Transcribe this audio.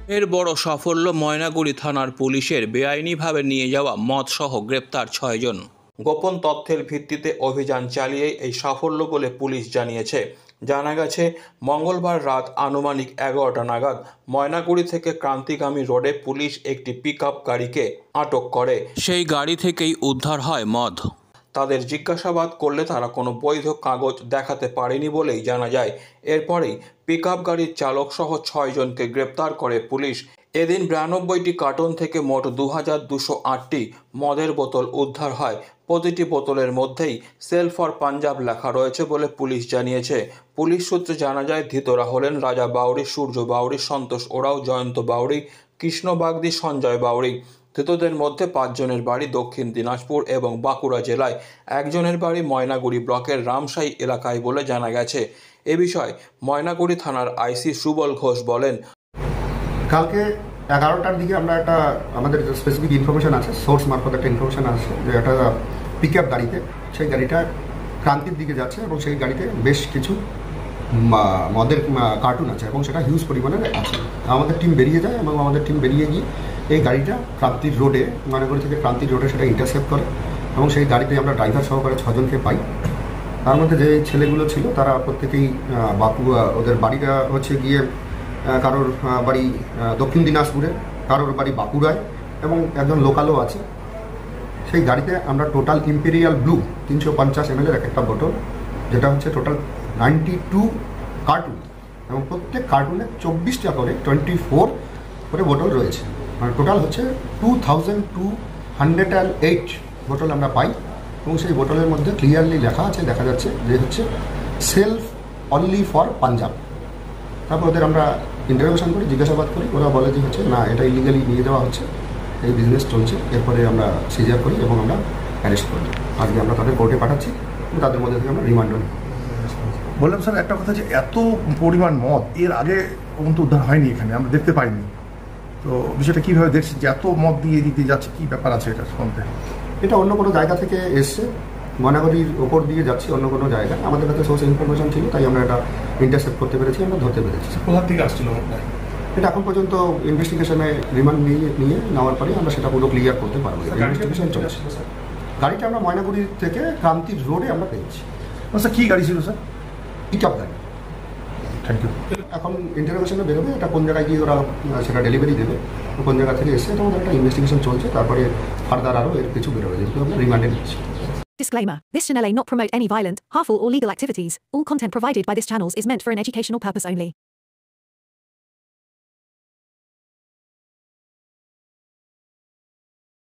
এর বড় সাফল্য ময়নাগুড়ি থানার পুলিশের বেআইনিভাবে নিয়ে যাওয়া মদসহ গ্রেপ্তার ৬ জন। গোপন তথ্যের ভিত্তিতে অভিযান চালিয়ে এই সাফল্য বলে পুলিশ জানিয়েছে। জানা গেছে, মঙ্গলবার রাত আনুমানিক ১১টা নাগাদ ময়নাগুড়ি থেকে ক্রান্তিগামী রোডে পুলিশ একটি পিকআপ গাড়িকে আটক করে। সেই গাড়ি থেকেই উদ্ধার হয় মদ। তাদের জিজ্ঞাসাবাদ করলে তারা কোনো বৈধ কাগজ দেখাতে পারেনি বলেই জানা যায়। এরপরেই পিকআপ গাড়ির চালক সহ ৬ জনকে গ্রেপ্তার করে পুলিশ। এদিন ৯২টি কার্টন থেকে মোট ২,২০৮টি মদের বোতল উদ্ধার হয়। প্রতিটি বোতলের মধ্যেই সেল ফর পাঞ্জাব লেখা রয়েছে বলে পুলিশ জানিয়েছে। পুলিশ সূত্রে জানা যায়, ধৃতরা হলেন রাজা বাউরি, সূর্য বাউরি, সন্তোষ ওরাও, জয়ন্ত বাউরি, কৃষ্ণ বাগদি, সঞ্জয় বাউরি। ধৃতদের মধ্যে ৫ জনের বাড়ি দক্ষিণ দিনাজপুর এবং বাঁকুড়া জেলায়, একজনের বাড়ি ময়নাগুড়ি ব্লকের রামশাই এলাকায় বলে জানা গেছে। এ বিষয়ে ময়নাগুড়ি থানার আইসি সুবল ঘোষ বলেন, কালকে ১১টার দিকে আমরা একটা আমাদের স্পেসিফিক ইনফরমেশন আছে, সোর্স মারফত একটা ইনফরমেশন আছে যে একটা পিকআপ গাড়িতে, সেই গাড়িটা ক্রান্তির দিকে যাচ্ছে এবং সেই গাড়িতে বেশ কিছু মদের কার্টুন আছে এবং সেটা হিউজ পরিমাণে আছে। আমাদের টিম বেরিয়ে যায় এবং আমাদের টিম বেরিয়ে গিয়ে এই গাড়িটা ক্রান্তির রোডে, ময়নাগুড়ি থেকে ক্রান্তির রোডে সেটা ইন্টারসেপ্ট করে এবং সেই গাড়িতে আমরা ড্রাইভার সহকারে ৬ জনকে পাই। তার মধ্যে যে ছেলেগুলো ছিল তারা প্রত্যেকেই ওদের বাড়িটা হচ্ছে গিয়ে কারোর বাড়ি দক্ষিণ দিনাজপুরে, কারোর বাড়ি বাঁকুড়ায় এবং একজন লোকালও আছে। সেই গাড়িতে আমরা টোটাল ইম্পেরিয়াল ব্লু ৩৫০ ml এক একটা বোতল, যেটা হচ্ছে টোটাল 92 কার্টুন এবং প্রত্যেক কার্টুনে ২৪টা করে 24 করে বোতল রয়েছে, মানে টোটাল হচ্ছে 2208 বোতল আমরা পাই এবং সেই বোতলের মধ্যে ক্লিয়ারলি লেখা আছে, দেখা যাচ্ছে যে হচ্ছে সেলফ অনলি ফর পাঞ্জাব। তারপর ওদের আমরা ইন্টারভিউশন করি, জিজ্ঞাসাবাদ করি, ওরা বলে যে হচ্ছে না, এটা ইলিগালি নিয়ে যাওয়া হচ্ছে, এই বিজনেস চলছে। এরপরে আমরা সিজার করি এবং আমরা অ্যারেস্ট করি। আজকে আমরা তাদের কোর্টে পাঠাচ্ছি, তাদের মধ্যে থেকে আমরা রিমান্ড নিই। বললাম স্যার, একটা কথা, যে এত পরিমাণ মদ এর আগে পর্যন্ত উদ্ধার হয়নি এখানে, আমরা দেখতে পাইনি, তো বিষয়টা কীভাবে দেখছি যে এত মদ দিয়ে দিতে যাচ্ছে, কী ব্যাপার আছে এটা সম্বন্ধে? এটা অন্য কোনো জায়গা থেকে এসছে, ময়নাগুড়ির ওপর দিয়ে যাচ্ছে অন্য কোনো জায়গা। আমাদের কাছে সোর্স ইনফরমেশন ছিল, তাই আমরা এটা ইন্টারসেপ্ট করতে পেরেছি, আমরা ধরতে পেরেছি। কোথা থেকে আসছিল এটা এখন পর্যন্ত ইনভেস্টিগেশনে রিমান্ড নিয়ে নেওয়ার পরে আমরা সেটা পুরো ক্লিয়ার করতে পারবো। ইনভেস্টিগেশন চলছে। গাড়িটা আমরা ময়নাগুড়ি থেকে ক্রান্তির রোডে আমরা পেয়েছি। স্যার কী গাড়ি ছিল স্যার? পিকআপ গাড়ি। Thank you. এখন ইন্টারভিউশনে বেরোবে, এটা কোন জায়গায় গিয়ে ওরা সেটা ডেলিভারি দেবে, কোন জায়গা থেকে এসছে, এটা আমাদের একটা ইনভেস্টিগেশন চলছে। তারপরে ফার্দার আরও এর কিছু বেরোবে, যেহেতু আমরা রিমান্ডে নিচ্ছি। Disclaimer. This channel may not promote any violent, harmful or legal activities. All content provided by this channel is meant for an educational purpose only.